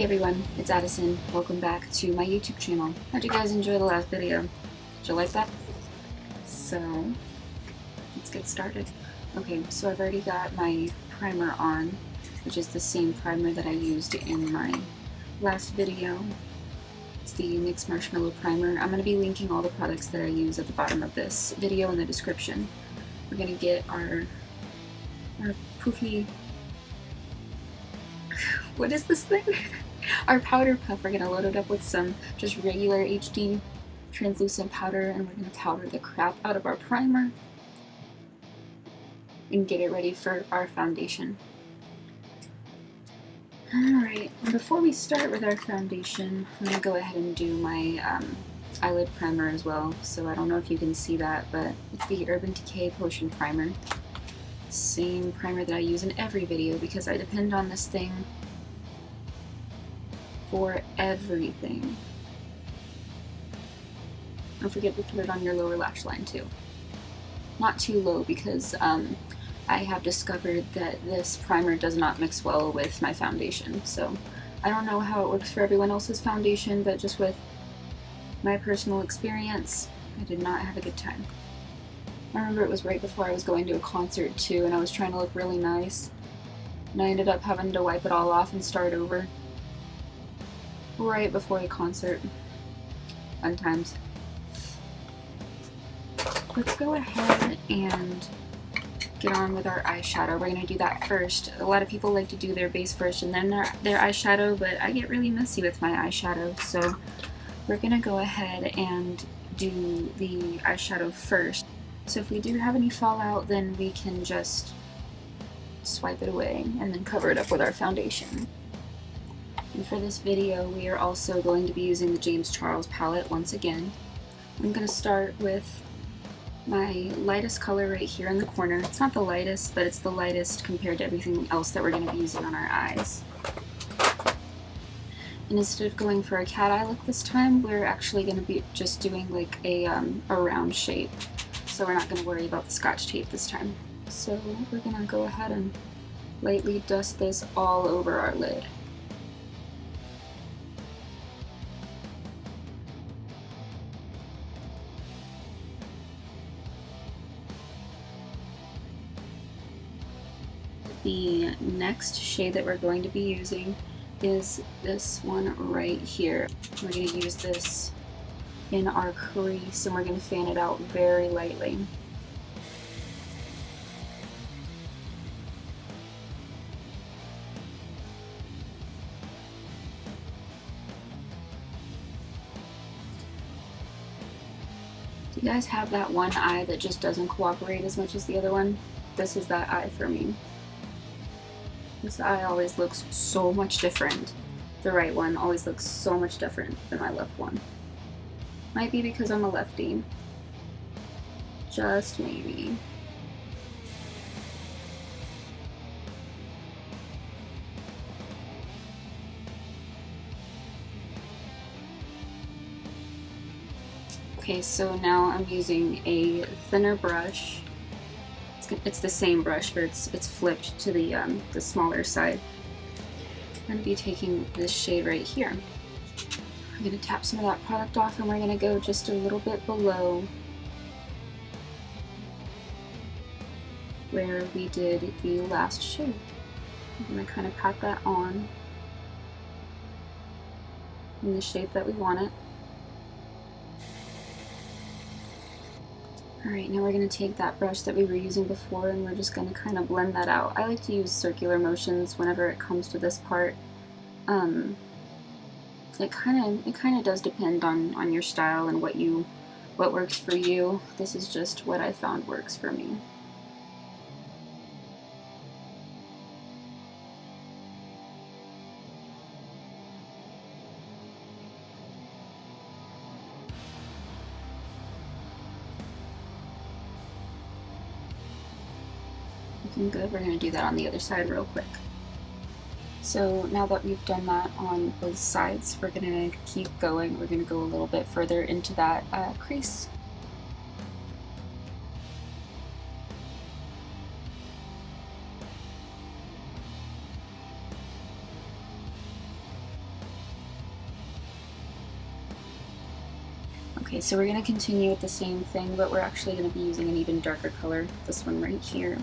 everyone, it's Addison. Welcome back to my YouTube channel. How'd you guys enjoy the last video? Did you like that? So, let's get started. Okay, so I've already got my primer on, which is the same primer that I used in my last video. It's the NYX Marshmellow primer. I'm going to be linking all the products that I use at the bottom of this video in the description. We're going to get our poofy... What is this thing? Our powder puff. We're going to load it up with some just regular HD translucent powder, and we're going to powder the crap out of our primer and get it ready for our foundation. Alright, before we start with our foundation, I'm going to go ahead and do my eyelid primer as well. So I don't know if you can see that, but it's the Urban Decay Potion Primer. Same primer that I use in every video because I depend on this thing for everything. Don't forget to put it on your lower lash line too. Not too low because I have discovered that this primer does not mix well with my foundation. So I don't know how it works for everyone else's foundation, but just with my personal experience, I did not have a good time. I remember it was right before I was going to a concert too, and I was trying to look really nice, and I ended up having to wipe it all off and start over right before the concert. Fun times. Let's go ahead and get on with our eyeshadow. We're going to do that first. A lot of people like to do their base first and then their eyeshadow, but I get really messy with my eyeshadow, so we're going to go ahead and do the eyeshadow first. So if we do have any fallout, then we can just swipe it away and then cover it up with our foundation. And for this video, we are also going to be using the James Charles palette once again. I'm going to start with my lightest color right here in the corner. It's not the lightest, but it's the lightest compared to everything else that we're going to be using on our eyes. And instead of going for a cat eye look this time, we're actually going to be just doing like a round shape. So we're not going to worry about the scotch tape this time. So we're going to go ahead and lightly dust this all over our lid. The next shade that we're going to be using is this one right here. We're going to use this in our crease and we're going to fan it out very lightly. Do you guys have that one eye that just doesn't cooperate as much as the other one? This is that eye for me. This eye always looks so much different. The right one always looks so much different than my left one. Might be because I'm a lefty. Just maybe. Okay, so now I'm using a thinner brush. It's the same brush, but it's flipped to the smaller side. I'm going to be taking this shade right here. I'm going to tap some of that product off and we're going to go just a little bit below where we did the last shade. I'm going to kind of pat that on in the shape that we want it. Alright, now we're going to take that brush that we were using before and we're just going to kind of blend that out. I like to use circular motions whenever it comes to this part. It kind of does depend on your style and what works for you. This is just what I found works for me. Looking good. We're going to do that on the other side real quick. So now that we've done that on both sides, we're going to keep going. We're going to go a little bit further into that crease. Okay, so we're going to continue with the same thing, but we're actually going to be using an even darker color, this one right here.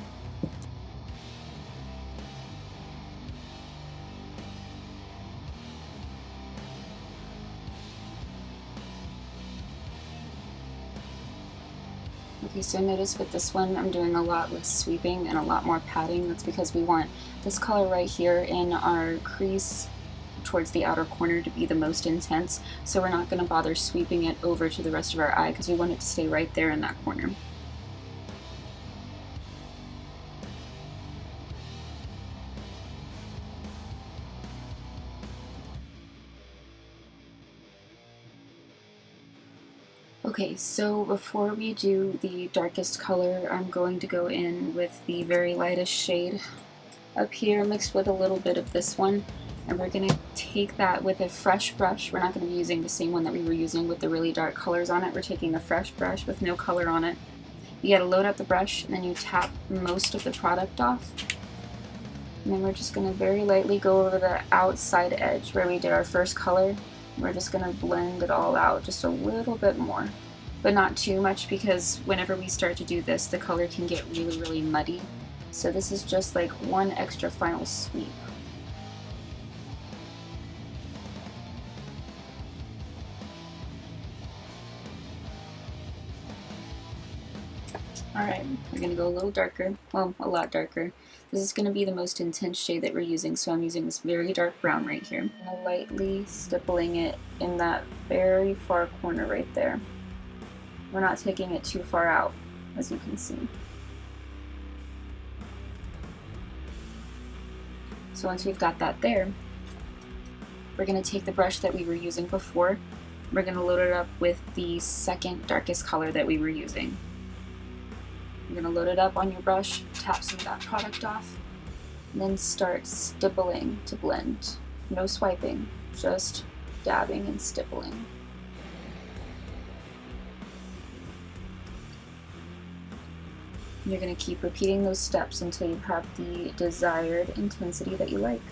Okay, so notice with this one I'm doing a lot less sweeping and a lot more patting. That's because we want this color right here in our crease towards the outer corner to be the most intense, so we're not going to bother sweeping it over to the rest of our eye because we want it to stay right there in that corner. Okay, so before we do the darkest color, I'm going to go in with the very lightest shade up here mixed with a little bit of this one, and we're going to take that with a fresh brush. We're not going to be using the same one that we were using with the really dark colors on it. We're taking a fresh brush with no color on it. You gotta load up the brush and then you tap most of the product off. And then we're just going to very lightly go over the outside edge where we did our first color. We're just going to blend it all out just a little bit more, but not too much, because whenever we start to do this, the color can get really, really muddy. So this is just like one extra final sweep. Alright, we're going to go a little darker, well, a lot darker. This is going to be the most intense shade that we're using, so I'm using this very dark brown right here. I'm lightly stippling it in that very far corner right there. We're not taking it too far out, as you can see. So once we've got that there, we're going to take the brush that we were using before. We're going to load it up with the second darkest color that we were using. You're going to load it up on your brush, tap some of that product off, and then start stippling to blend. No swiping, just dabbing and stippling. You're going to keep repeating those steps until you have the desired intensity that you like.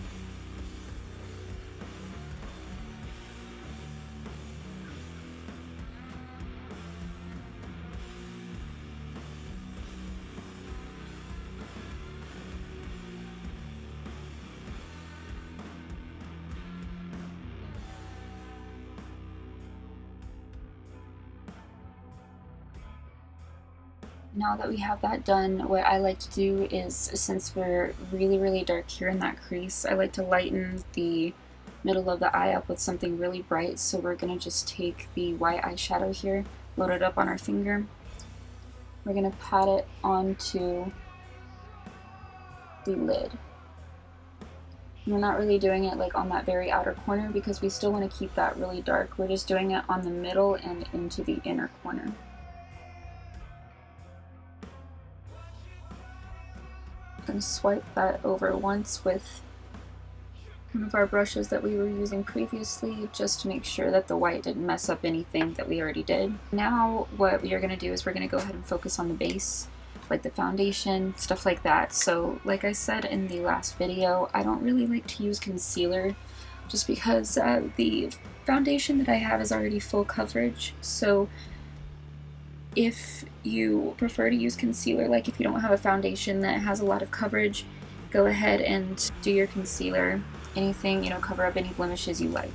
Now that we have that done, what I like to do is, since we're really, really dark here in that crease, I like to lighten the middle of the eye up with something really bright. So we're going to just take the white eyeshadow here, load it up on our finger. We're going to pat it onto the lid. We're not really doing it like on that very outer corner because we still want to keep that really dark. We're just doing it on the middle and into the inner corner. I'm going to swipe that over once with one of our brushes that we were using previously, just to make sure that the white didn't mess up anything that we already did. Now what we are going to do is we're going to go ahead and focus on the base, like the foundation, stuff like that. So like I said in the last video, I don't really like to use concealer just because the foundation that I have is already full coverage. So if you prefer to use concealer, like if you don't have a foundation that has a lot of coverage, go ahead and do your concealer. Anything, you know, cover up any blemishes you like.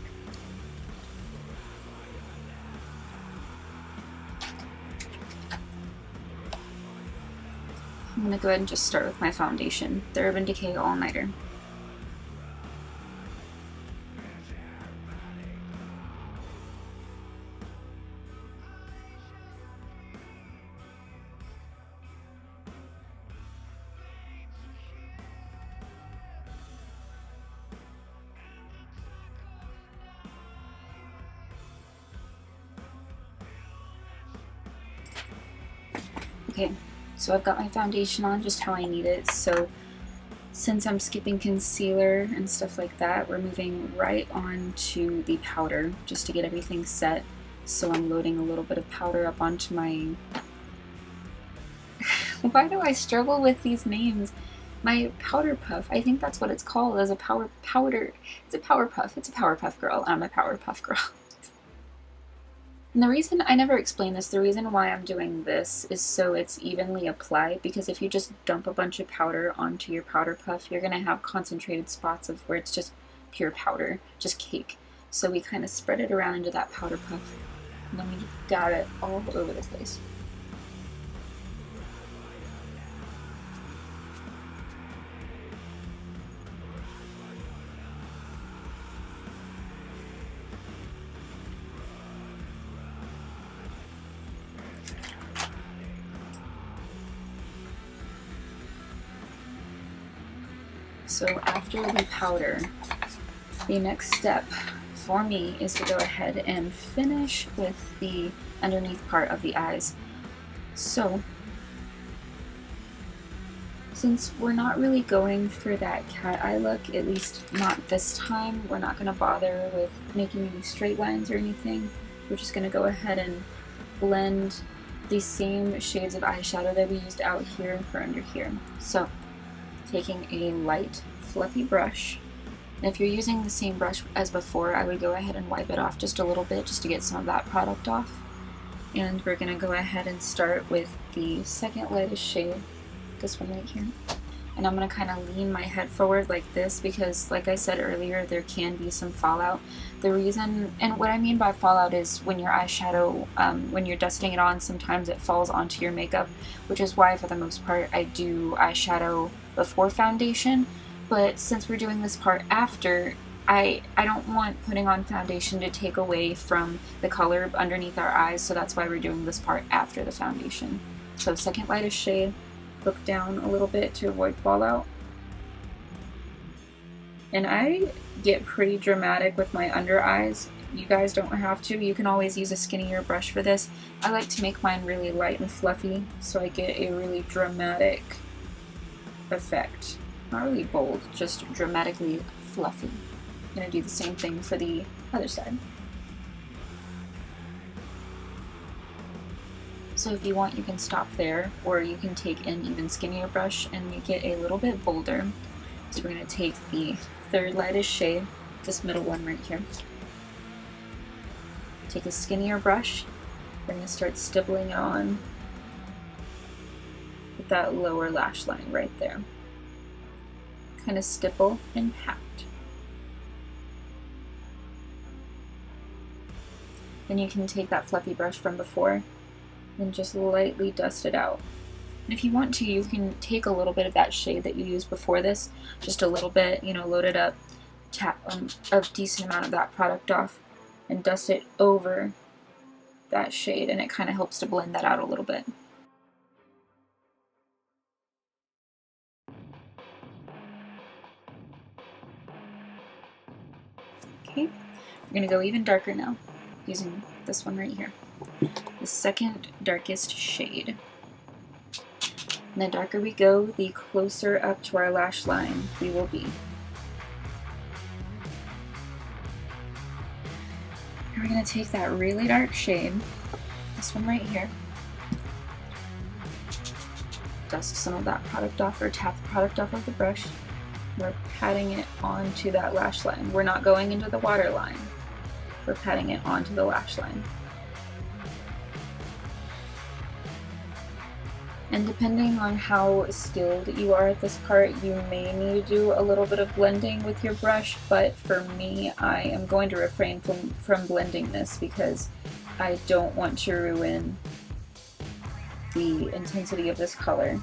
I'm going to go ahead and just start with my foundation, the Urban Decay All Nighter. Okay, so I've got my foundation on just how I need it. So since I'm skipping concealer and stuff like that, we're moving right on to the powder just to get everything set. So I'm loading a little bit of powder up onto my... Why do I struggle with these names? My powder puff, I think that's what it's called, as a powder. It's a power puff. It's a power puff girl. I'm a power puff girl. And the reason, I never explained this, the reason why I'm doing this is so it's evenly applied, because if you just dump a bunch of powder onto your powder puff, you're going to have concentrated spots of where it's just pure powder, just cake. So we kind of spread it around into that powder puff, and then we dab it all over the place. So after we powder, the next step for me is to go ahead and finish with the underneath part of the eyes. So since we're not really going for that cat eye look, at least not this time, we're not going to bother with making any straight lines or anything. We're just going to go ahead and blend the same shades of eyeshadow that we used out here for under here. So taking a light fluffy brush, and if you're using the same brush as before, I would go ahead and wipe it off just a little bit just to get some of that product off. And we're going to go ahead and start with the second lightest shade, this one right here. And I'm going to kind of lean my head forward like this because, like I said earlier, there can be some fallout. The reason, and what I mean by fallout is when your eyeshadow, when you're dusting it on, sometimes it falls onto your makeup, which is why for the most part I do eyeshadow before foundation. But since we're doing this part after, I don't want putting on foundation to take away from the color underneath our eyes, so that's why we're doing this part after the foundation. So second lightest shade, look down a little bit to avoid fallout. And I get pretty dramatic with my under eyes. You guys don't have to. You can always use a skinnier brush for this. I like to make mine really light and fluffy so I get a really dramatic effect. Not really bold, just dramatically fluffy. I'm going to do the same thing for the other side. So if you want, you can stop there, or you can take an even skinnier brush and make it a little bit bolder. So we're going to take the third lightest shade, this middle one right here. Take a skinnier brush, we're going to start stippling it on with that lower lash line right there. Kind of stipple and pat. Then you can take that fluffy brush from before and just lightly dust it out. And if you want to, you can take a little bit of that shade that you used before this, just a little bit, you know, load it up, tap a decent amount of that product off, and dust it over that shade, and it kind of helps to blend that out a little bit. Okay, we're going to go even darker now, using this one right here. The second darkest shade. And the darker we go, the closer up to our lash line we will be. And we're going to take that really dark shade, this one right here, dust some of that product off, or tap the product off of the brush. We're patting it onto that lash line. We're not going into the waterline. We're patting it onto the lash line. And depending on how skilled you are at this part, you may need to do a little bit of blending with your brush, but for me, I am going to refrain from blending this because I don't want to ruin the intensity of this color.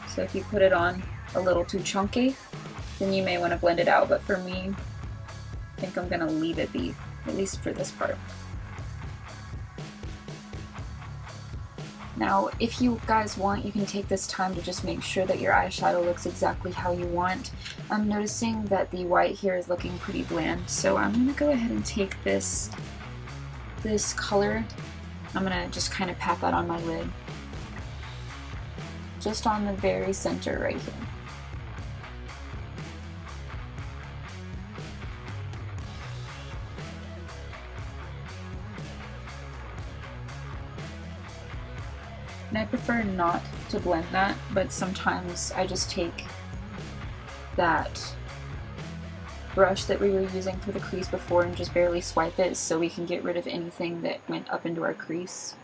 So if you put it on a little too chunky, then you may want to blend it out, but for me, I think I'm going to leave it be, at least for this part. Now, if you guys want, you can take this time to just make sure that your eyeshadow looks exactly how you want. I'm noticing that the white here is looking pretty bland, so I'm going to go ahead and take this color. I'm going to just kind of pat that on my lid. Just on the very center right here. And I prefer not to blend that, but sometimes I just take that brush that we were using for the crease before and just barely swipe it so we can get rid of anything that went up into our crease.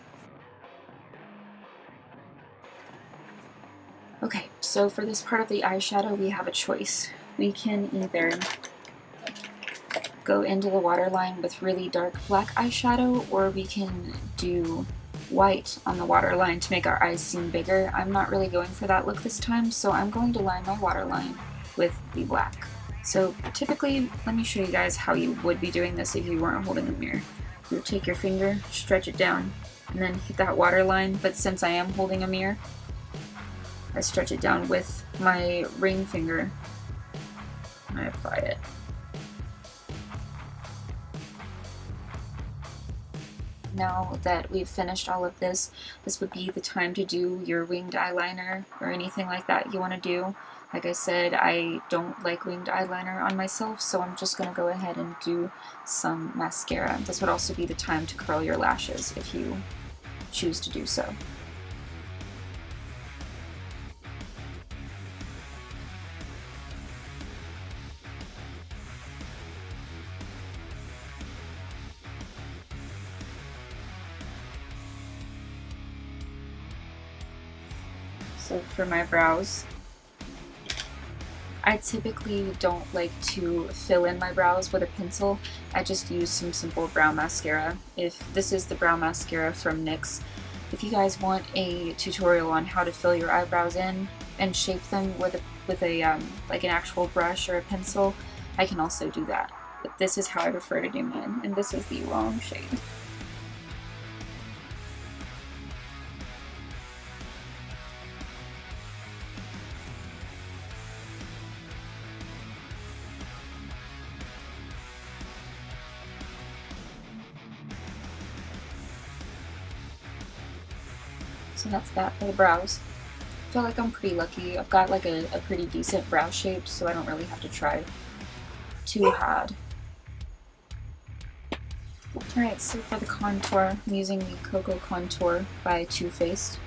Okay, so for this part of the eyeshadow we have a choice. We can either go into the waterline with really dark black eyeshadow, or we can do white on the waterline to make our eyes seem bigger. I'm not really going for that look this time, so I'm going to line my waterline with the black. So typically, let me show you guys how you would be doing this if you weren't holding a mirror. You would take your finger, stretch it down, and then hit that waterline, but since I am holding a mirror, I stretch it down with my ring finger and I apply it. Now that we've finished all of this, this would be the time to do your winged eyeliner or anything like that you want to do. Like I said, I don't like winged eyeliner on myself, so I'm just going to go ahead and do some mascara. This would also be the time to curl your lashes if you choose to do so. So for my brows, I typically don't like to fill in my brows with a pencil. I just use some simple brow mascara. If this is the brow mascara from NYX. If you guys want a tutorial on how to fill your eyebrows in and shape them with a like an actual brush or a pencil, I can also do that. But this is how I prefer to do mine, and this is the wrong shade. So that's that for the brows. I feel like I'm pretty lucky. I've got like a pretty decent brow shape, so I don't really have to try too hard. Alright, so for the contour, I'm using the Cocoa Contour by Too Faced.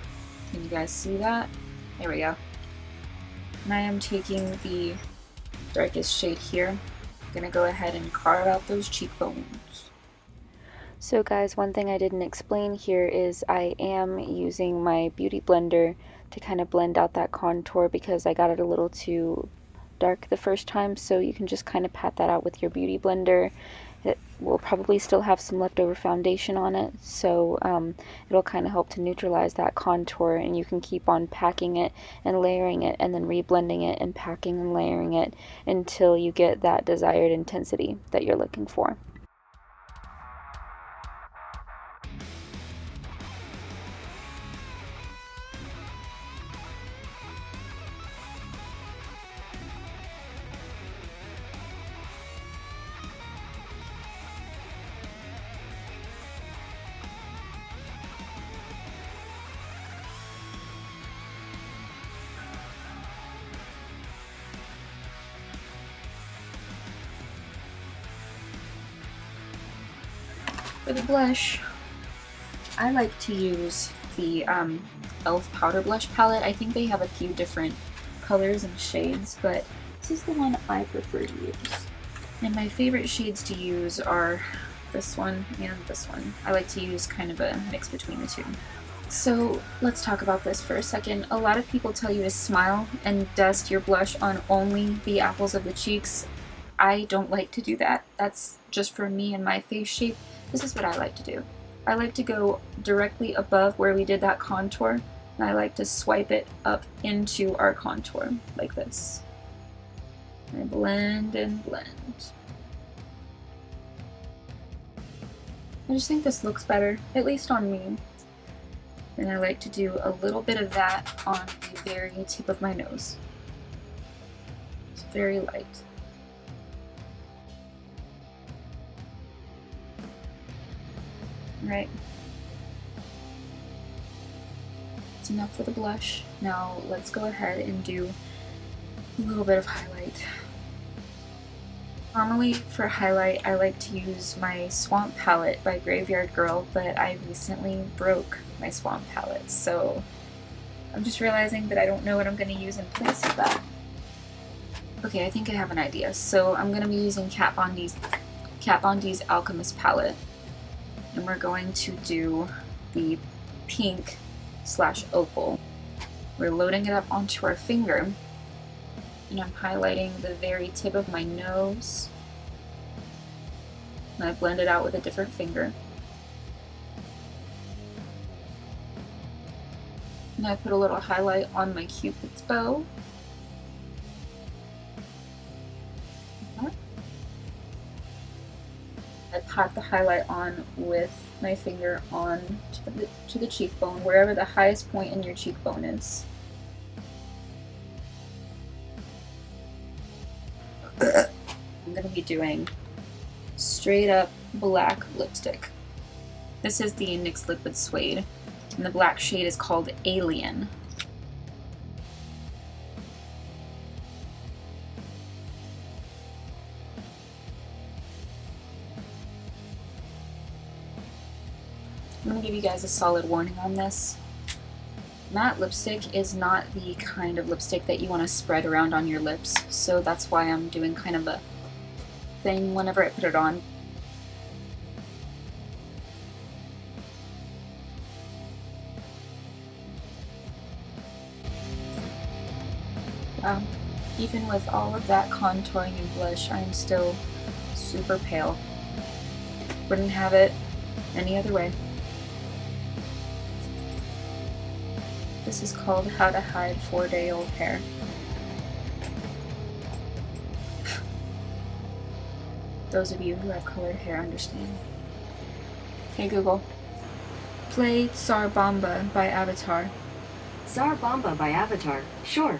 Can you guys see that? There we go. And I am taking the darkest shade here. I'm gonna go ahead and carve out those cheekbones. So guys, one thing I didn't explain here is I am using my beauty blender to kind of blend out that contour because I got it a little too dark the first time, so you can just kind of pat that out with your beauty blender. It will probably still have some leftover foundation on it, so it'll kind of help to neutralize that contour, and you can keep on packing it and layering it and then reblending it and packing and layering it until you get that desired intensity that you're looking for. For the blush, I like to use the e.l.f. Powder Blush Palette. I think they have a few different colors and shades, but this is the one I prefer to use. And my favorite shades to use are this one and this one. I like to use kind of a mix between the two. So let's talk about this for a second. A lot of people tell you to smile and dust your blush on only the apples of the cheeks. I don't like to do that. That's just for me and my face shape. This is what I like to do. I like to go directly above where we did that contour, and I like to swipe it up into our contour, like this. I blend and blend. I just think this looks better, at least on me. And I like to do a little bit of that on the very tip of my nose. It's very light. Right. That's enough for the blush. Now let's go ahead and do a little bit of highlight. Normally for highlight I like to use my Swamp palette by Graveyard Girl, but I recently broke my Swamp palette, so I'm just realizing that I don't know what I'm going to use in place of that. Okay, I think I have an idea. So I'm going to be using Kat Von D's Alchemist Palette. And we're going to do the pink / opal. We're loading it up onto our finger. And I'm highlighting the very tip of my nose. And I blend it out with a different finger. And I put a little highlight on my Cupid's bow. I pat the highlight on with my finger on to the cheekbone, wherever the highest point in your cheekbone is. I'm going to be doing straight up black lipstick. This is the NYX Liquid Suede, and the black shade is called Alien. I'm going to give you guys a solid warning on this. Matte lipstick is not the kind of lipstick that you want to spread around on your lips, so that's why I'm doing kind of a thing whenever I put it on. Even with all of that contouring and blush, I'm still super pale. Wouldn't have it any other way. This is called How to Hide 4-Day-Old Hair. Those of you who have colored hair understand. Hey Google, play Tsar Bomba by Avatar. Tsar Bomba by Avatar, sure.